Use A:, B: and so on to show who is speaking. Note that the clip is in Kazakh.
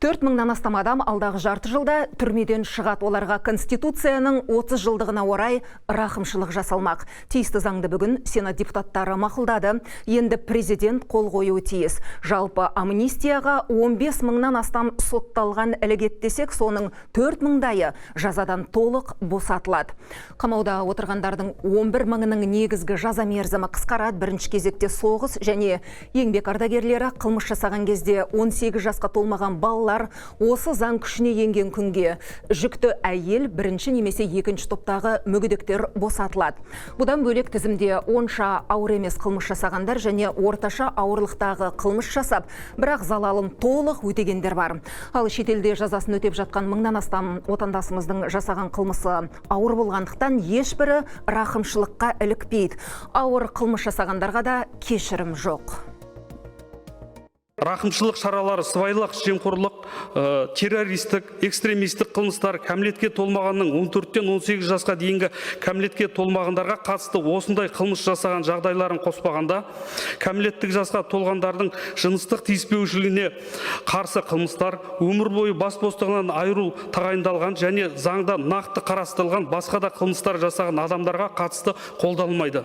A: 4000-нан астам адам алдағы жарты жылда түрмеден шығады. Оларға Конституцияның 30 жылдығына орай рақымшылық жасалмақ. Тиісті заңды бүгін Сенат депутаттары мақұлдады. Енді президент қол қоюы тиіс. Жалпы амнистияға 15.000-нан астам сотталған ілігеттесек, соның 4000-дайы жазадан толық босатылады. Қамауда отырғандардың 11.000-нің негізгі жаза мерзімі қысқарады. Бірінші кезекте соғыс және еңбек ардагерлері, қылмыс жасаған кезде 18 жасқа толмаған балалар осы заң күшіне енген күнге жүкті әйел, бірінші немесе екінші топтағы мүгедектер босатылады. Бұдан бөлек тізімде онша ауыр емес қылмыс жасағандар және орташа ауырлықтағы қылмыс жасап, бірақ залалын толық өтегендер бар. Ал шетелде жазасын өтеп жатқан 1000-нан астам отандасымыздың жасаған қылмысы ауыр болғандықтан ешбірі рақымшылыққа ілікпейді. Ауыр қылмыс жасағандарға да кешірім жоқ.
B: Рақымшылық шаралары сыбайлас жемқорлық, террористік, экстремистік қылмыстар кәмелетке толмағанның 14-тен 18 жасқа дейінгі кәмелетке толмағандарға қатысты осындай қылмыс жасаған жағдайларын қоспағанда, кәмелеттік жасқа толғандардың жыныстық тиіспеушілігіне қарсы қылмыстар, өмір бойы бас бостандығынан айыру тағайындалған және заңда нақты қарастырылған басқа да қылмыстар жасаған адамдарға қатысты қолданылмайды.